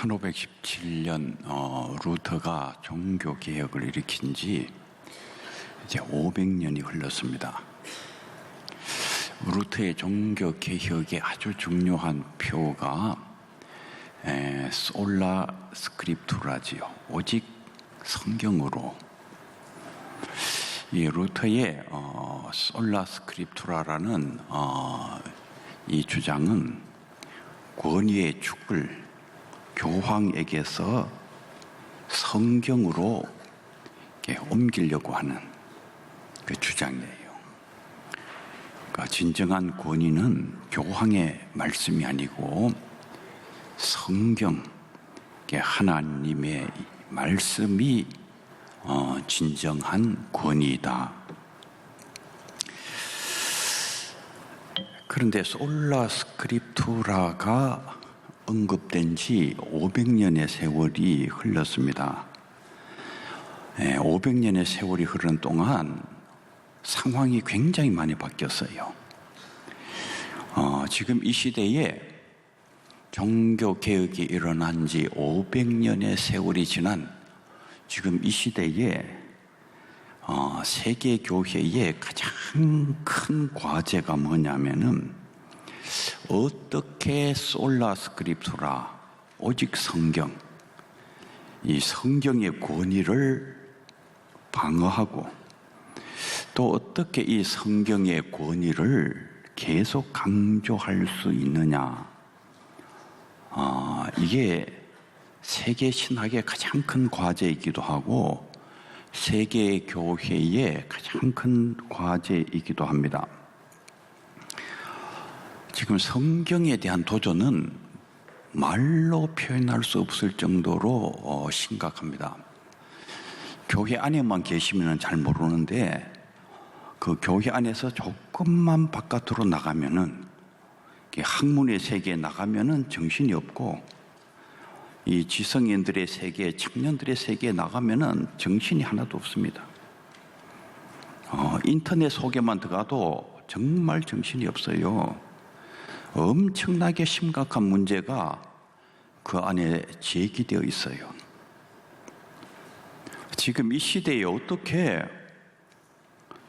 1517년 루터가 종교개혁을 일으킨 지 이제 500년이 흘렀습니다. 루터의 종교개혁의 아주 중요한 표가 솔라 스크립투라지요. 오직 성경으로. 이 루터의 솔라 스크립투라라는 이 주장은 권위의 축을 교황에게서 성경으로 옮기려고 하는 그 주장이에요. 그러니까 진정한 권위는 교황의 말씀이 아니고 성경, 하나님의 말씀이 진정한 권위이다. 그런데 솔라 스크립투라가 언급된 지 500년의 세월이 흘렀습니다. 500년의 세월이 흐른 동안 상황이 굉장히 많이 바뀌었어요. 지금 이 시대에 종교개혁이 일어난 지 500년의 세월이 지난 지금 이 시대에 세계교회의 가장 큰 과제가 뭐냐면은 어떻게 솔라 스크립투라, 오직 성경, 이 성경의 권위를 방어하고 또 어떻게 이 성경의 권위를 계속 강조할 수 있느냐. 이게 세계 신학의 가장 큰 과제이기도 하고 세계 교회의 가장 큰 과제이기도 합니다. 지금 성경에 대한 도전은 말로 표현할 수 없을 정도로 심각합니다. 교회 안에만 계시면 잘 모르는데 그 교회 안에서 조금만 바깥으로 나가면은 학문의 세계에 나가면은 정신이 없고 이 지성인들의 세계, 청년들의 세계에 나가면은 정신이 하나도 없습니다. 인터넷 속에만 들어가도 정말 정신이 없어요. 엄청나게 심각한 문제가 그 안에 제기되어 있어요. 지금 이 시대에 어떻게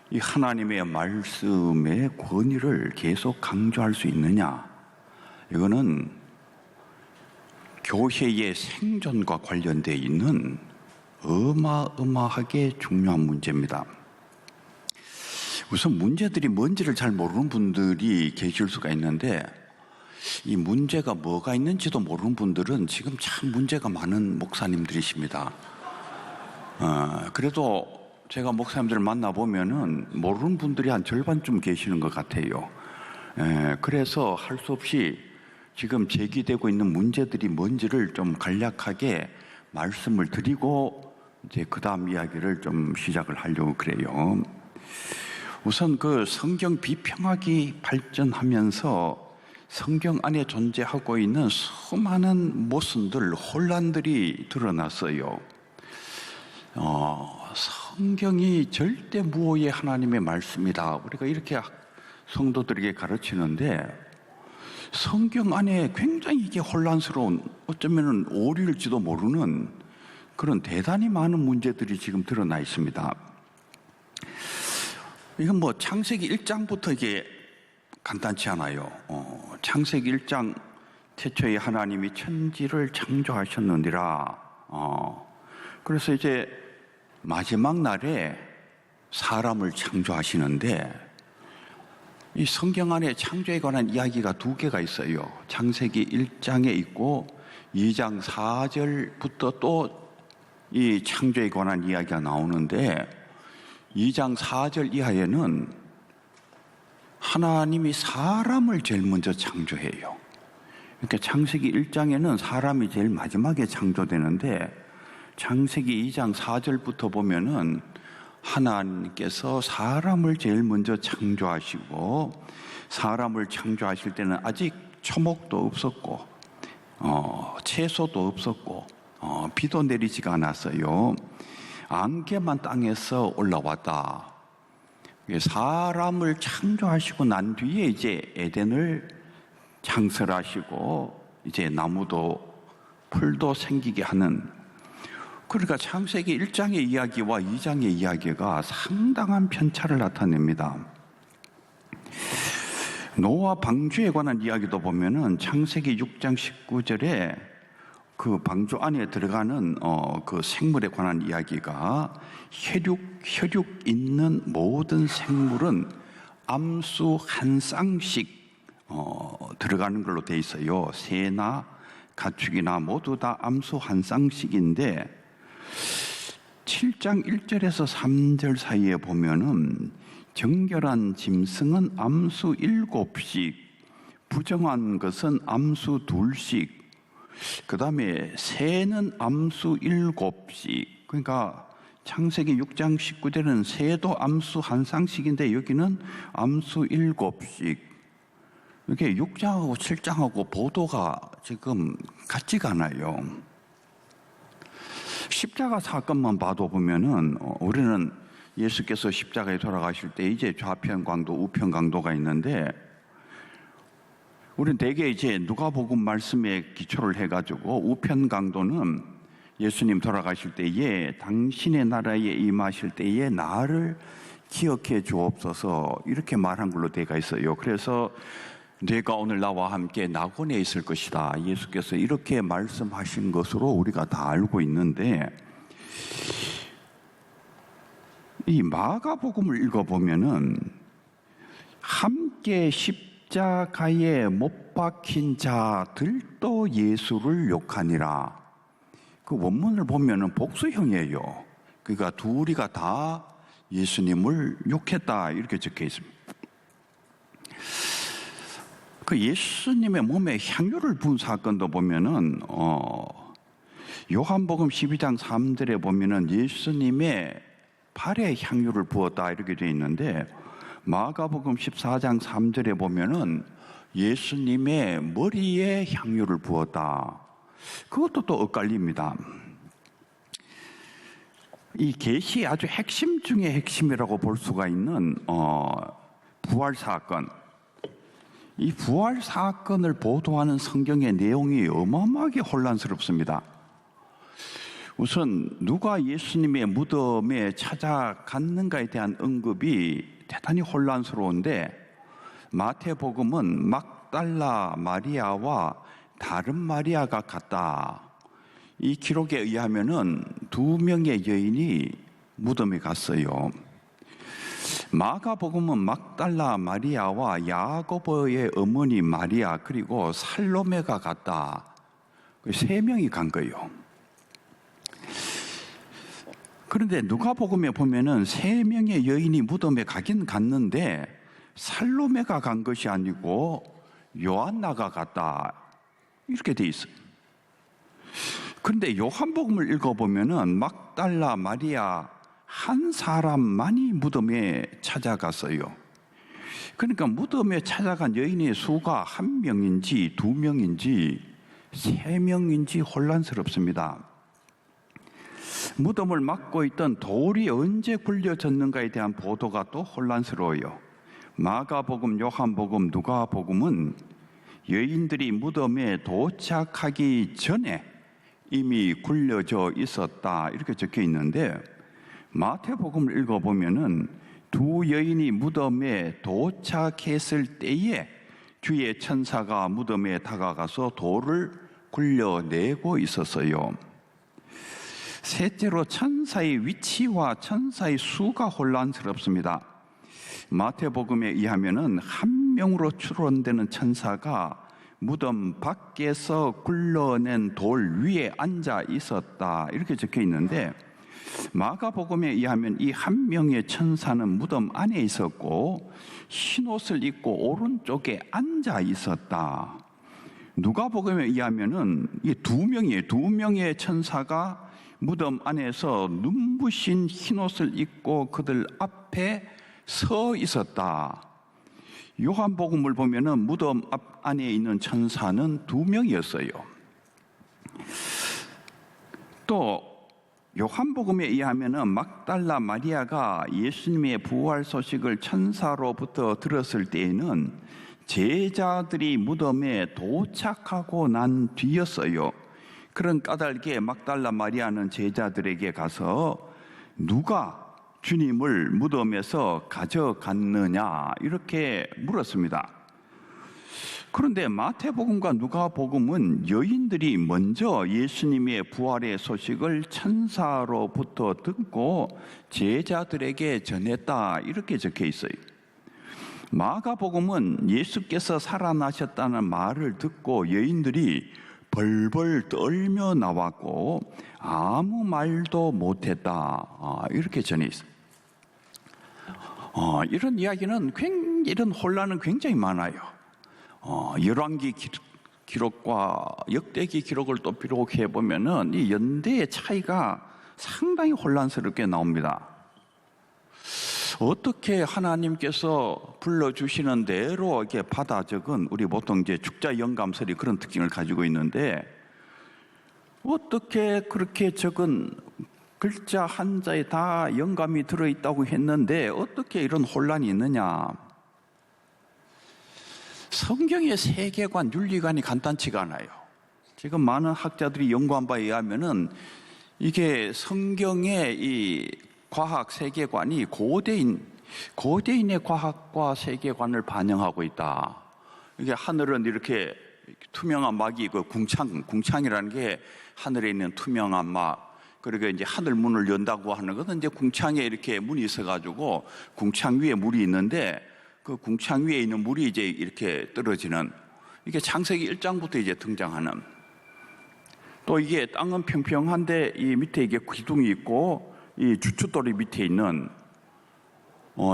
이 하나님의 말씀의 권위를 계속 강조할 수 있느냐? 이거는 교회의 생존과 관련되어 있는 어마어마하게 중요한 문제입니다. 우선 문제들이 뭔지를 잘 모르는 분들이 계실 수가 있는데 이 문제가 뭐가 있는지도 모르는 분들은 지금 참 문제가 많은 목사님들이십니다. 그래도 제가 목사님들을 만나보면은 모르는 분들이 한 절반쯤 계시는 것 같아요. 그래서 할 수 없이 지금 제기되고 있는 문제들이 뭔지를 좀 간략하게 말씀을 드리고 이제 그 다음 이야기를 좀 시작을 하려고 그래요. 우선 그 성경 비평학이 발전하면서 성경 안에 존재하고 있는 수많은 모순들, 혼란들이 드러났어요. 성경이 절대 무오의 하나님의 말씀이다. 우리가 이렇게 성도들에게 가르치는데 성경 안에 굉장히 이게 혼란스러운, 어쩌면 오류일지도 모르는 그런 대단히 많은 문제들이 지금 드러나 있습니다. 이건 뭐 창세기 1장부터 이게 간단치 않아요. 창세기 1장 태초에 하나님이 천지를 창조하셨느니라. 그래서 이제 마지막 날에 사람을 창조하시는데 이 성경 안에 창조에 관한 이야기가 두 개가 있어요. 창세기 1장에 있고 2장 4절부터 또 이 창조에 관한 이야기가 나오는데 2장 4절 이하에는 하나님이 사람을 제일 먼저 창조해요. 그러니까 창세기 1장에는 사람이 제일 마지막에 창조되는데 창세기 2장 4절부터 보면은 하나님께서 사람을 제일 먼저 창조하시고 사람을 창조하실 때는 아직 초목도 없었고 채소도 없었고 비도 내리지가 않았어요. 안개만 땅에서 올라왔다. 사람을 창조하시고 난 뒤에 이제 에덴을 창설하시고 이제 나무도 풀도 생기게 하는, 그러니까 창세기 1장의 이야기와 2장의 이야기가 상당한 편차를 나타냅니다. 노아 방주에 관한 이야기도 보면은 창세기 6장 19절에 그 방주 안에 들어가는 그 생물에 관한 이야기가 혈육 있는 모든 생물은 암수 한 쌍씩 들어가는 걸로 돼 있어요. 새나 가축이나 모두 다 암수 한 쌍씩인데 7장 1절에서 3절 사이에 보면은 정결한 짐승은 암수 7씩, 부정한 것은 암수 2씩, 그 다음에 새는 암수 7씩. 그러니까 창세기 6장 19절에는 새도 암수 한 쌍씩인데 여기는 암수 7씩. 이게 6장하고 7장하고 보도가 지금 같지가 않아요. 십자가 사건만 봐도 보면은 우리는 예수께서 십자가에 돌아가실 때 이제 좌편 강도, 우편 강도가 있는데 우리는 대개 이제 누가복음 말씀에 기초를 해가지고 우편 강도는 예수님 돌아가실 때에 당신의 나라에 임하실 때에 나를 기억해 주옵소서 이렇게 말한 걸로 되어 있어요. 그래서 내가 오늘 나와 함께 낙원에 있을 것이다. 예수께서 이렇게 말씀하신 것으로 우리가 다 알고 있는데 이 마가복음을 읽어보면은 함께 십자가에 못 박힌 자들도 예수를 욕하니라. 그 원문을 보면은 복수형이에요. 그러니까 둘이가 다 예수님을 욕했다 이렇게 적혀 있습니다. 그 예수님의 몸에 향유를 부은 사건도 보면은 요한복음 12장 3절에 보면은 예수님의 발에 향유를 부었다 이렇게 되어 있는데 마가복음 14장 3절에 보면은 예수님의 머리에 향유를 부었다. 그것도 또 엇갈립니다. 이 계시의 아주 핵심 중에 핵심이라고 볼 수가 있는 부활 사건. 이 부활 사건을 보도하는 성경의 내용이 어마어마하게 혼란스럽습니다. 우선 누가 예수님의 무덤에 찾아갔는가에 대한 언급이 대단히 혼란스러운데 마태복음은 막달라 마리아와 다른 마리아가 갔다. 이 기록에 의하면은 2명의 여인이 무덤에 갔어요. 마가복음은 막달라 마리아와 야고보의 어머니 마리아 그리고 살로메가 갔다. 3명이 간 거예요. 그런데 누가복음에 보면은 3명의 여인이 무덤에 가긴 갔는데 살로메가 간 것이 아니고 요한나가 갔다 이렇게 돼 있어요. 그런데 요한복음을 읽어보면은 막달라 마리아 한 사람만이 무덤에 찾아갔어요. 그러니까 무덤에 찾아간 여인의 수가 1명인지 2명인지 3명인지 혼란스럽습니다. 무덤을 막고 있던 돌이 언제 굴려졌는가에 대한 보도가 또 혼란스러워요. 마가복음, 요한복음, 누가복음은 여인들이 무덤에 도착하기 전에 이미 굴려져 있었다 이렇게 적혀 있는데 마태복음을 읽어보면은 2 여인이 무덤에 도착했을 때에 주의 천사가 무덤에 다가가서 돌을 굴려내고 있었어요. 셋째로 천사의 위치와 천사의 수가 혼란스럽습니다. 마태복음에 의하면은 1명으로 추론되는 천사가 무덤 밖에서 굴러낸 돌 위에 앉아 있었다 이렇게 적혀 있는데 마가복음에 의하면 이 1명의 천사는 무덤 안에 있었고 흰옷을 입고 오른쪽에 앉아 있었다. 누가복음에 의하면은 이 2명이에요. 2명의 천사가 무덤 안에서 눈부신 흰옷을 입고 그들 앞에 서 있었다. 요한복음을 보면은 무덤 앞 안에 있는 천사는 2명이었어요. 또 요한복음에 의하면은 막달라 마리아가 예수님의 부활 소식을 천사로부터 들었을 때에는 제자들이 무덤에 도착하고 난 뒤였어요. 그런 까닭에 막달라 마리아는 제자들에게 가서 누가 주님을 무덤에서 가져갔느냐 이렇게 물었습니다. 그런데 마태복음과 누가복음은 여인들이 먼저 예수님의 부활의 소식을 천사로부터 듣고 제자들에게 전했다 이렇게 적혀 있어요. 마가복음은 예수께서 살아나셨다는 말을 듣고 여인들이 벌벌 떨며 나왔고 아무 말도 못했다 이렇게 전해 있어요. 이런 이야기는 이런 혼란은 굉장히 많아요. 열왕기 기록과 역대기 기록을 또 비록해 보면은 이 연대의 차이가 상당히 혼란스럽게 나옵니다. 어떻게 하나님께서 불러주시는 대로 이렇게 받아 적은 우리 보통 이제 축자 영감설이 그런 특징을 가지고 있는데 어떻게 그렇게 적은 글자 한자에 다 영감이 들어있다고 했는데 어떻게 이런 혼란이 있느냐? 성경의 세계관, 윤리관이 간단치가 않아요. 지금 많은 학자들이 연구한 바에 의하면은 이게 성경의 이 과학 세계관이 고대인의 과학과 세계관을 반영하고 있다. 이게 하늘은 이렇게 투명한 막이 그 궁창이라는 게 하늘에 있는 투명한 막, 그리고 이제 하늘 문을 연다고 하는 것은 이제 궁창에 이렇게 문이 있어가지고 궁창 위에 물이 있는데 그 궁창 위에 있는 물이 이제 이렇게 떨어지는, 이게 창세기 1장부터 이제 등장하는, 또 이게 땅은 평평한데 이 밑에 이게 기둥이 있고 이 주춧돌이 밑에 있는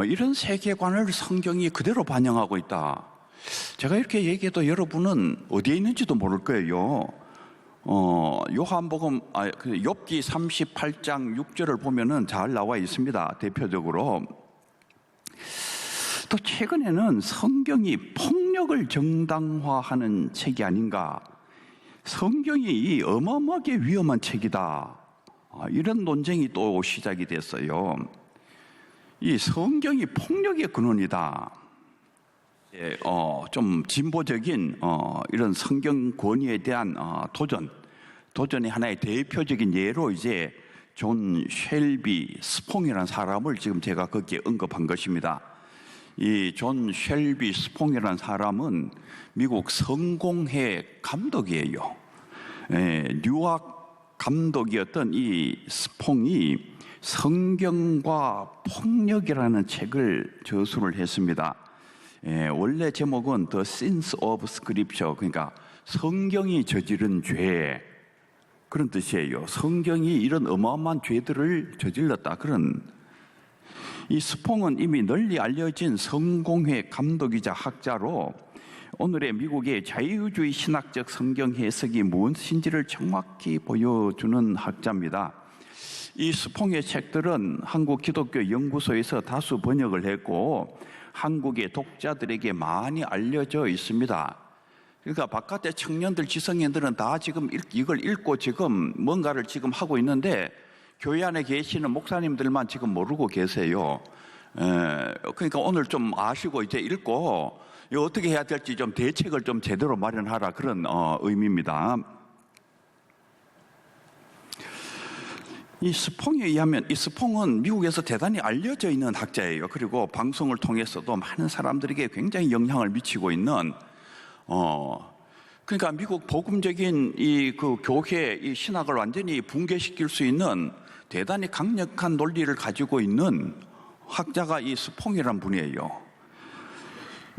이런 세계관을 성경이 그대로 반영하고 있다. 제가 이렇게 얘기해도 여러분은 어디에 있는지도 모를 거예요. 요한복음, 욥기 38장 6절을 보면은 잘 나와 있습니다. 대표적으로. 또 최근에는 성경이 폭력을 정당화하는 책이 아닌가, 성경이 어마어마하게 위험한 책이다, 이런 논쟁이 또 시작이 됐어요. 이 성경이 폭력의 근원이다. 좀 진보적인 이런 성경 권위에 대한 도전의 하나의 대표적인 예로 이제 존 쉘비 스퐁이라는 사람을 지금 제가 거기에 언급한 것입니다. 이 존 쉘비 스퐁이라는 사람은 미국 성공회 감독이에요. 뉴학 감독이었던 이 스퐁이 성경과 폭력이라는 책을 저술을 했습니다. 원래 제목은 The Sins of Scripture, 그러니까 성경이 저지른 죄, 그런 뜻이에요. 성경이 이런 어마어마한 죄들을 저질렀다, 그런. 이 스퐁은 이미 널리 알려진 성공회 감독이자 학자로 오늘의 미국의 자유주의 신학적 성경 해석이 무엇인지를 정확히 보여주는 학자입니다. 이 스퐁의 책들은 한국 기독교 연구소에서 다수 번역을 했고 한국의 독자들에게 많이 알려져 있습니다. 그러니까 바깥의 청년들, 지성인들은 다 지금 이걸 읽고 지금 뭔가를 지금 하고 있는데 교회 안에 계시는 목사님들만 지금 모르고 계세요. 그러니까 오늘 좀 아시고 이제 읽고 어떻게 해야 될지 좀 대책을 좀 제대로 마련하라, 그런 의미입니다. 이 스퐁에 의하면, 이 스퐁은 미국에서 대단히 알려져 있는 학자예요. 그리고 방송을 통해서도 많은 사람들에게 굉장히 영향을 미치고 있는, 그러니까 미국 복음적인 그 교회 이 신학을 완전히 붕괴시킬 수 있는 대단히 강력한 논리를 가지고 있는 학자가 이 스퐁이란 분이에요.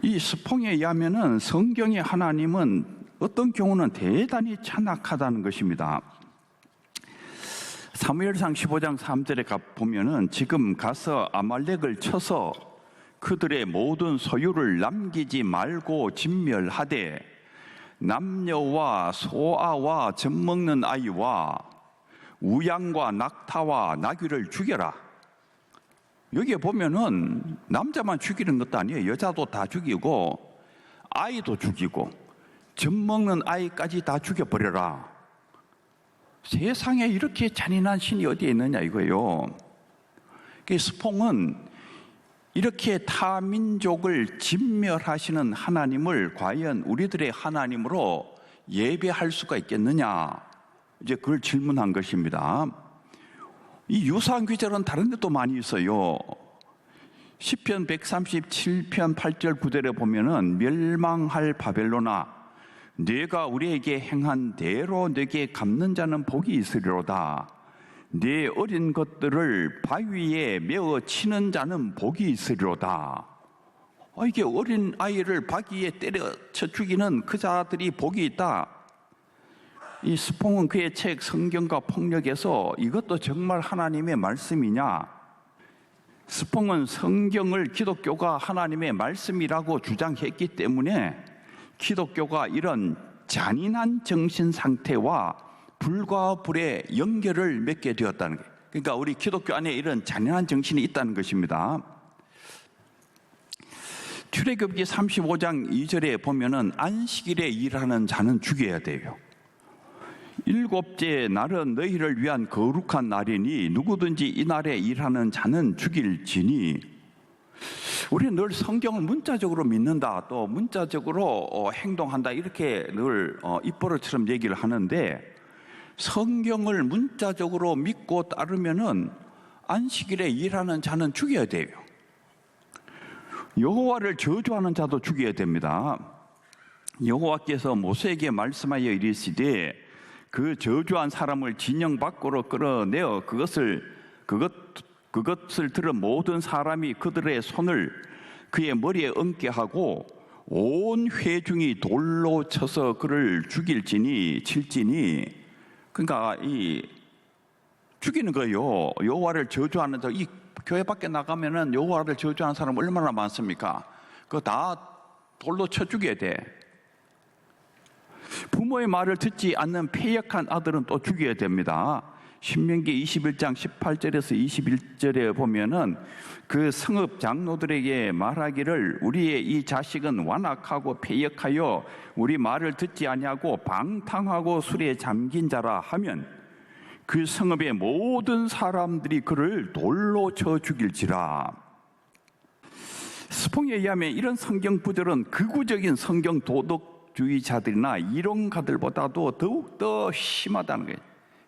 이 스퐁에 의하면은 성경의 하나님은 어떤 경우는 대단히 찬악하다는 것입니다. 사무엘상 15장 3절에 보면은 지금 가서 아말렉을 쳐서 그들의 모든 소유를 남기지 말고 진멸하되 남녀와 소아와 젖먹는 아이와 우양과 낙타와 나귀를 죽여라. 여기에 보면은 남자만 죽이는 것도 아니에요. 여자도 다 죽이고 아이도 죽이고 젖먹는 아이까지 다 죽여버려라. 세상에 이렇게 잔인한 신이 어디에 있느냐 이거예요. 스퐁은 이렇게 타 민족을 진멸하시는 하나님을 과연 우리들의 하나님으로 예배할 수가 있겠느냐, 이제 그걸 질문한 것입니다. 이 유사한 귀절은 다른 데도 많이 있어요. 시편 137편 8절 9절에 보면은 멸망할 바벨론아 네가 우리에게 행한 대로 네게 갚는 자는 복이 있으리로다. 네 어린 것들을 바위에 메어 치는 자는 복이 있으리로다. 이게 어린 아이를 바위에 때려쳐 죽이는 그 자들이 복이 있다. 이 스퐁은 그의 책 성경과 폭력에서 이것도 정말 하나님의 말씀이냐? 스퐁은 성경을 기독교가 하나님의 말씀이라고 주장했기 때문에 기독교가 이런 잔인한 정신 상태와 불과 불의 연결을 맺게 되었다는 거예요. 그러니까 우리 기독교 안에 이런 잔인한 정신이 있다는 것입니다. 출애굽기 35장 2절에 보면은 안식일에 일하는 자는 죽여야 돼요. 일곱째 날은 너희를 위한 거룩한 날이니 누구든지 이 날에 일하는 자는 죽일지니. 우리는 늘 성경을 문자적으로 믿는다, 또 문자적으로 행동한다, 이렇게 늘 입버릇처럼 얘기를 하는데, 성경을 문자적으로 믿고 따르면은 안식일에 일하는 자는 죽여야 돼요. 여호와를 저주하는 자도 죽여야 됩니다. 여호와께서 모세에게 말씀하여 이르시되 그 저주한 사람을 진영 밖으로 끌어내어 그것을 들은 모든 사람이 그들의 손을 그의 머리에 얹게 하고 온 회중이 돌로 쳐서 그를 칠지니. 그러니까 이 죽이는 거예요. 여호와를 저주하는 자, 이 교회 밖에 나가면은 여호와를 저주하는 사람 얼마나 많습니까? 그거 다 돌로 쳐 죽여야 돼. 부모의 말을 듣지 않는 패역한 아들은 또 죽여야 됩니다. 신명기 21장 18절에서 21절에 보면은 그 성읍 장로들에게 말하기를 우리의 이 자식은 완악하고 패역하여 우리 말을 듣지 아니하고 방탕하고 술에 잠긴 자라 하면 그 성읍의 모든 사람들이 그를 돌로 쳐 죽일지라. 스퐁에 의하면 이런 성경 구절은 극우적인 성경 도덕주의자들이나 이론가들보다도 더욱더 심하다는 거예요.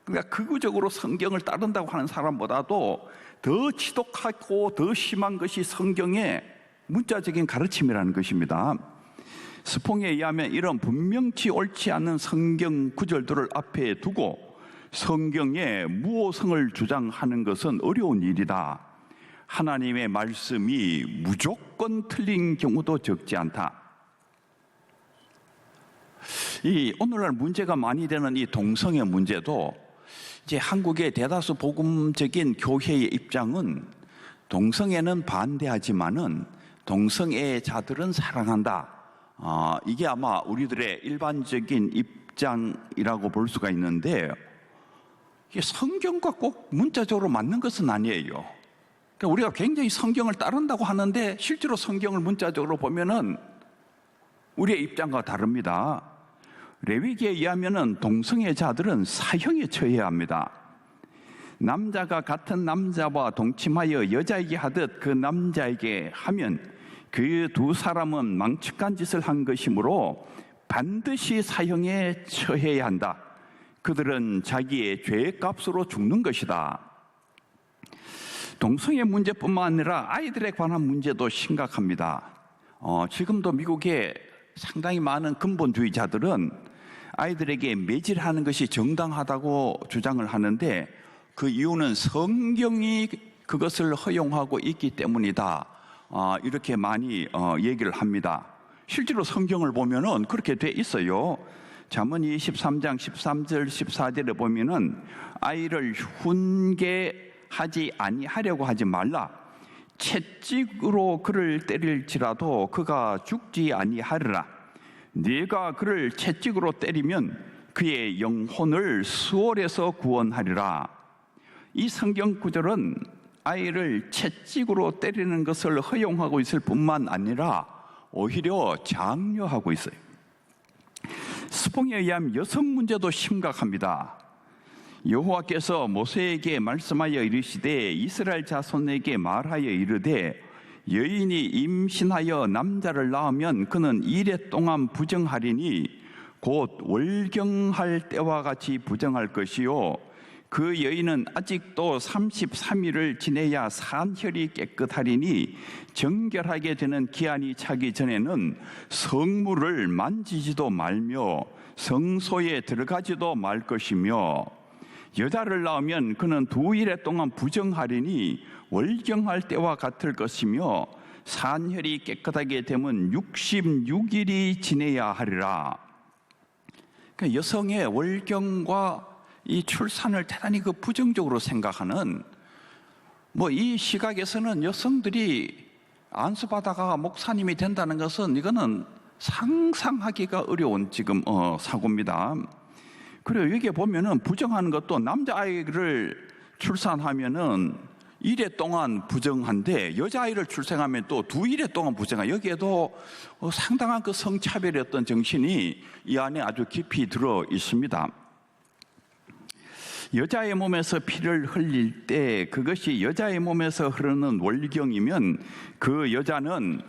그러니까 극우적으로 성경을 따른다고 하는 사람보다도 더 지독하고 더 심한 것이 성경의 문자적인 가르침이라는 것입니다. 스퐁에 의하면 이런 분명치 옳지 않은 성경 구절들을 앞에 두고 성경의 무오성을 주장하는 것은 어려운 일이다. 하나님의 말씀이 무조건 틀린 경우도 적지 않다. 이 오늘날 문제가 많이 되는 이 동성애 문제도 이제 한국의 대다수 복음적인 교회의 입장은 동성애는 반대하지만은 동성애자들은 사랑한다. 이게 아마 우리들의 일반적인 입장이라고 볼 수가 있는데 이게 성경과 꼭 문자적으로 맞는 것은 아니에요. 그러니까 우리가 굉장히 성경을 따른다고 하는데 실제로 성경을 문자적으로 보면은 우리의 입장과 다릅니다. 레위기에 의하면은 동성애자들은 사형에 처해야 합니다. 남자가 같은 남자와 동침하여 여자에게 하듯 그 남자에게 하면 그 두 사람은 망측한 짓을 한 것이므로 반드시 사형에 처해야 한다. 그들은 자기의 죄의 값으로 죽는 것이다. 동성애 문제뿐만 아니라 아이들에 관한 문제도 심각합니다. 지금도 미국에 상당히 많은 근본주의자들은 아이들에게 매질하는 것이 정당하다고 주장을 하는데 그 이유는 성경이 그것을 허용하고 있기 때문이다. 이렇게 많이 얘기를 합니다. 실제로 성경을 보면은 그렇게 돼 있어요. 잠언이 13장 13절 14절에 보면은 아이를 훈계하지 아니하려고 하지 말라. 채찍으로 그를 때릴지라도 그가 죽지 아니하리라. 네가 그를 채찍으로 때리면 그의 영혼을 수월에서 구원하리라. 이 성경 구절은 아이를 채찍으로 때리는 것을 허용하고 있을 뿐만 아니라 오히려 장려하고 있어요. 스퐁에 의하면 여성 문제도 심각합니다. 여호와께서 모세에게 말씀하여 이르시되 이스라엘 자손에게 말하여 이르되 여인이 임신하여 남자를 낳으면 그는 이레 동안 부정하리니 곧 월경할 때와 같이 부정할 것이요 그 여인은 아직도 33일을 지내야 산혈이 깨끗하리니 정결하게 되는 기한이 차기 전에는 성물을 만지지도 말며 성소에 들어가지도 말 것이며 여자를 낳으면 그는 2일 동안 부정하리니 월경할 때와 같을 것이며 산혈이 깨끗하게 되면 66일이 지내야 하리라. 그러니까 여성의 월경과 이 출산을 대단히 부정적으로 생각하는 이 시각에서는 여성들이 안수받아가 목사님이 된다는 것은 이거는 상상하기가 어려운 지금 사고입니다. 그리고 여기에 보면은 부정하는 것도 남자아이를 출산하면은 1회 동안 부정한데 여자아이를 출생하면 또 2일 동안 부정한, 여기에도 상당한 성차별의 어떤 정신이 이 안에 아주 깊이 들어 있습니다. 여자의 몸에서 피를 흘릴 때 그것이 여자의 몸에서 흐르는 월경이면 그 여자는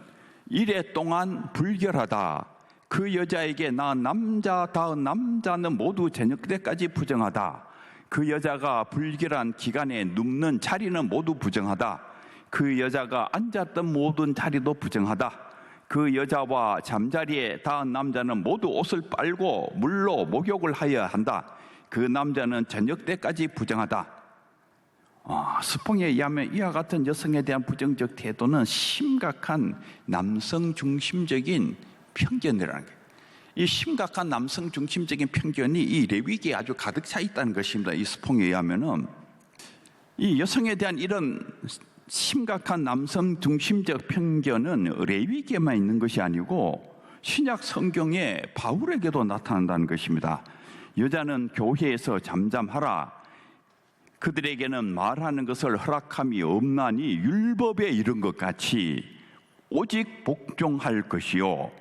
1회 동안 불결하다. 그 여자에게 낳은 남자다운 남자는 모두 저녁 때까지 부정하다. 그 여자가 불결한 기간에 눕는 자리는 모두 부정하다. 그 여자가 앉았던 모든 자리도 부정하다. 그 여자와 잠자리에 닿은 남자는 모두 옷을 빨고 물로 목욕을 하여야 한다. 그 남자는 저녁 때까지 부정하다. 스퐁에 의하면 이와 같은 여성에 대한 부정적 태도는 심각한 남성 중심적인 편견이라는 거예요. 이 심각한 남성 중심적인 편견이 이 레위기에 아주 가득 차 있다는 것입니다. 이 스퐁에 의하면은 이 여성에 대한 이런 심각한 남성 중심적 편견은 레위기에만 있는 것이 아니고 신약 성경에 바울에게도 나타난다는 것입니다. 여자는 교회에서 잠잠하라. 그들에게는 말하는 것을 허락함이 없나니 율법에 이른 것 같이 오직 복종할 것이요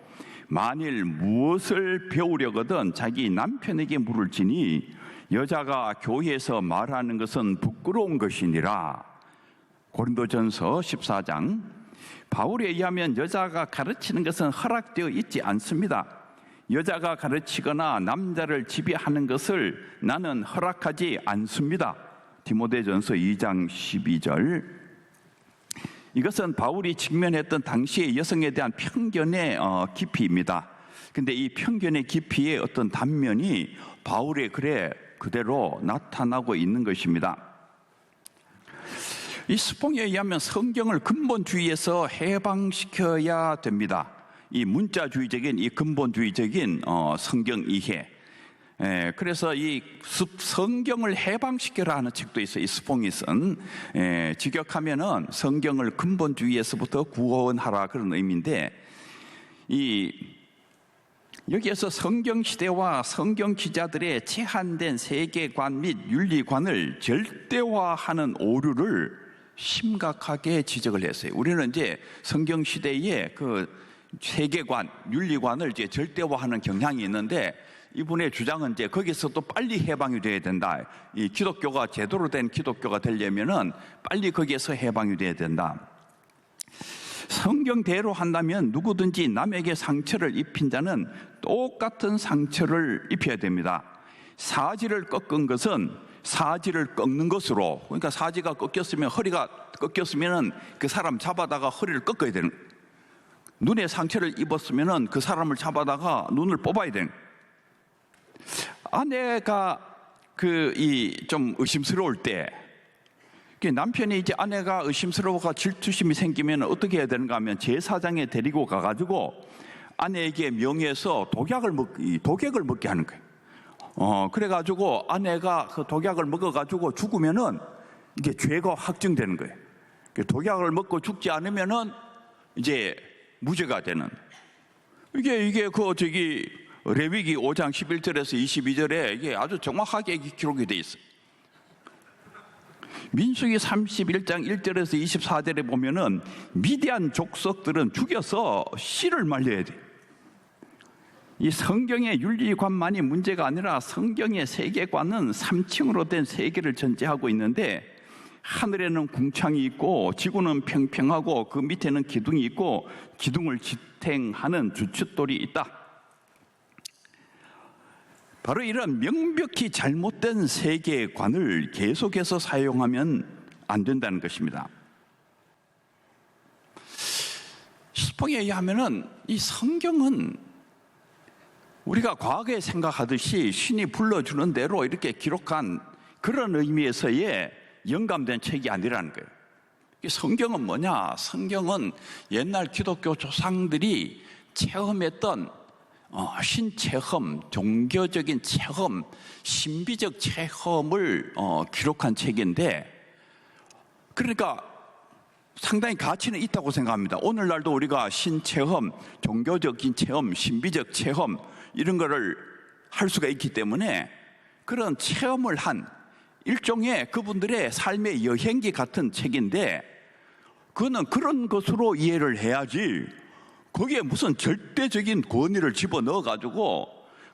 만일 무엇을 배우려거든 자기 남편에게 물을지니 여자가 교회에서 말하는 것은 부끄러운 것이니라. 고린도전서 14장. 바울에 의하면 여자가 가르치는 것은 허락되어 있지 않습니다. 여자가 가르치거나 남자를 지배하는 것을 나는 허락하지 않습니다. 디모데전서 2장 12절. 이것은 바울이 직면했던 당시의 여성에 대한 편견의 깊이입니다. 근데 이 편견의 깊이의 어떤 단면이 바울의 글에 그대로 나타나고 있는 것입니다. 이 스퐁에 의하면 성경을 근본주의에서 해방시켜야 됩니다. 이 문자주의적인, 이 근본주의적인 성경 이해. 그래서 이 성경을 해방시켜라 하는 책도 있어요. 이 스퐁이 쓴. 직역하면은 성경을 근본주의에서부터 구원하라, 그런 의미인데, 여기에서 성경 시대와 성경 기자들의 제한된 세계관 및 윤리관을 절대화하는 오류를 심각하게 지적을 했어요. 우리는 이제 성경 시대의 세계관, 윤리관을 이제 절대화하는 경향이 있는데, 이분의 주장은 이제 거기서 또 빨리 해방이 돼야 된다. 이 기독교가 제대로 된 기독교가 되려면은 빨리 거기에서 해방이 돼야 된다. 성경대로 한다면 누구든지 남에게 상처를 입힌 자는 똑같은 상처를 입혀야 됩니다. 사지를 꺾은 것은 사지를 꺾는 것으로, 그러니까 사지가 꺾였으면, 허리가 꺾였으면 그 사람 잡아다가 허리를 꺾어야 되는, 눈에 상처를 입었으면 그 사람을 잡아다가 눈을 뽑아야 되는. 아내가 좀 의심스러울 때, 남편이 이제 아내가 의심스러워가 질투심이 생기면 어떻게 해야 되는가 하면 제사장에 데리고 가가지고 아내에게 명예해서 독약을 먹게 하는 거예요. 그래가지고 아내가 그 독약을 먹어가지고 죽으면은 이게 죄가 확정되는 거예요. 독약을 먹고 죽지 않으면은 이제 무죄가 되는. 이게 레위기 5장 11절에서 22절에 이게 아주 정확하게 기록이 돼 있어요. 민수기 31장 1절에서 24절에 보면은 미디안 족속들은 죽여서 씨를 말려야 돼. 이 성경의 윤리관만이 문제가 아니라 성경의 세계관은 3층으로 된 세계를 전제하고 있는데, 하늘에는 궁창이 있고 지구는 평평하고 그 밑에는 기둥이 있고 기둥을 지탱하는 주춧돌이 있다. 바로 이런 명백히 잘못된 세계관을 계속해서 사용하면 안 된다는 것입니다. 스풍에 의하면은 이 성경은 우리가 과거에 생각하듯이 신이 불러주는 대로 이렇게 기록한 그런 의미에서의 영감된 책이 아니라는 거예요. 성경은 뭐냐? 성경은 옛날 기독교 조상들이 체험했던 신체험, 종교적인 체험, 신비적 체험을 기록한 책인데, 그러니까 상당히 가치는 있다고 생각합니다. 오늘날도 우리가 신체험, 종교적인 체험, 신비적 체험 이런 거를 할 수가 있기 때문에 그런 체험을 한 일종의 그분들의 삶의 여행기 같은 책인데, 그거는 그런 것으로 이해를 해야지 거기에 무슨 절대적인 권위를 집어넣어 가지고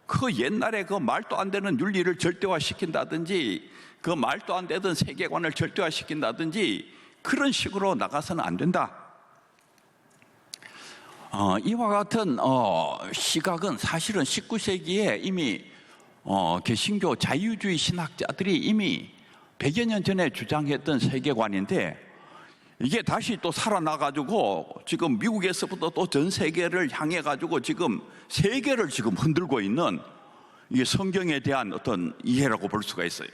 그 옛날에 그 말도 안 되는 윤리를 절대화시킨다든지 그 말도 안 되던 세계관을 절대화시킨다든지 그런 식으로 나가서는 안 된다. 이와 같은 시각은 사실은 19세기에 이미 개신교 자유주의 신학자들이 이미 100여 년 전에 주장했던 세계관인데, 이게 다시 또 살아나가지고 지금 미국에서부터 또 전 세계를 향해가지고 지금 세계를 지금 흔들고 있는 이게 성경에 대한 어떤 이해라고 볼 수가 있어요.